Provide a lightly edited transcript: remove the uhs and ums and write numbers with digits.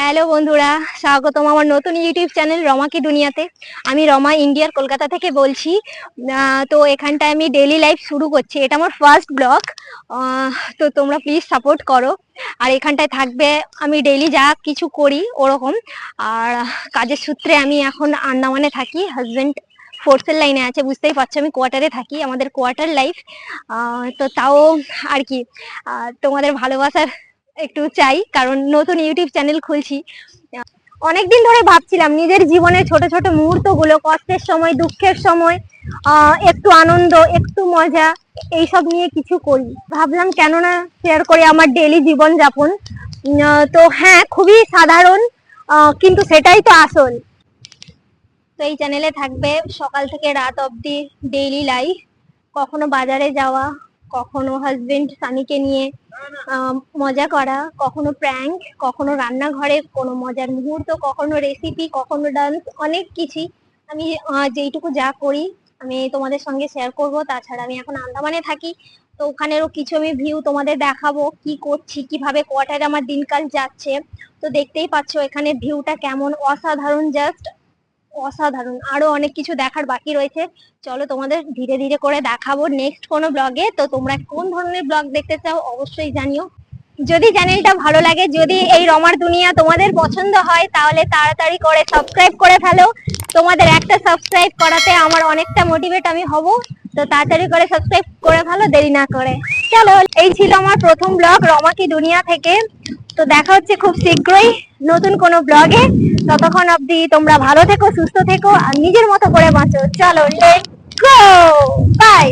Hello বন্ধুরা, স্বাগতম আমার নতুন ইউটিউব চ্যানেল রমা কি দুনিয়াতে। আমি রমা ইন্ডিয়ার কলকাতা থেকে বলছি। তো এখানটায় আমি ডেইলি লাইফ শুরু করছি, এটা আমার ফার্স্ট ব্লগ। তো তোমরা প্লিজ সাপোর্ট করো। আর এখানটায় থাকবে আমি ডেইলি যা কিছু করি ওরকম। আর কাজের সূত্রে আমি এখন আন্দামানে থাকি, হাজবেন্ড ফোর্সের লাইনে আছে, বুঝতেই পারছো আমি কোয়ার্টারে থাকি, আমাদের কোয়ার্টার লাইফ। তো তাও আর কি তোমাদের ভালোবাসার একটু চাই, কারণ নতুন ইউটিউব চ্যানেল খুলছি। অনেকদিন ধরে ভাবছিলাম নিজের জীবনের ছোট ছোট মুহূর্তগুলো, কষ্টের সময়, দুঃখের সময়, একটু আনন্দ, একটু মজা, এইসব নিয়ে কিছু করি। ভাবলাম কেন না শেয়ার করি আমার ডেইলি জীবন যাপন। তো হ্যাঁ, খুবই সাধারণ, কিন্তু সেটাই তো আসল। তো এই চ্যানেলে থাকবে সকাল থেকে রাত অবধি ডেইলি লাইফ, কখনো বাজারে যাওয়া, কখনো হাজবেন্ড স্বামীকে নিয়ে মজা করা, কখনো প্র্যাঙ্ক, কখনো রান্নাঘরে কোনো মজার মুহূর্ত, কখনো রেসিপি, কখনো ডান্স, অনেক কিছুই আমি যেইটুকু যা করি আমি তোমাদের সঙ্গে শেয়ার করব। তাছাড়া আমি এখন আন্দামানে থাকি, তো ওখানেরও কিছু আমি ভিউ তোমাদের দেখাবো, কি করছি, কিভাবে কোয়ার্টারে আমার দিনকাল যাচ্ছে। তো দেখতেই পাচ্ছ এখানে ভিউটা কেমন অসাধারণ, জাস্ট অসাধারণ। আরো অনেক কিছু দেখার বাকি রয়েছে, চলো তোমাদের ধীরে ধীরে করে দেখাবো নেক্সট কোনো ব্লগে। তো তোমরা কোন ধরনের ব্লগ দেখতে চাও অবশ্যই জানিও। যদি চ্যানেলটা ভালো লাগে, যদি এই রমার দুনিয়া তোমাদের পছন্দ হয়, তাহলে তাড়াতাড়ি করে সাবস্ক্রাইব করে ফেলো। তোমাদের একটা সাবস্ক্রাইব করাতে আমার অনেকটা মোটিভেট আমি হব। তো তাড়াতাড়ি করে সাবস্ক্রাইব করে ফেলো, দেরি না করে। চলো, এই ছিল আমার প্রথম ব্লগ রমা কি দুনিয়া থেকে। তো দেখা হচ্ছে খুব শীঘ্রই নতুন কোনো ব্লগে। ততক্ষণ অবধি তোমরা ভালো থেকো, সুস্থ থেকো আর নিজের মতো করে বাঁচো। চলো, লেটস গো, বাই।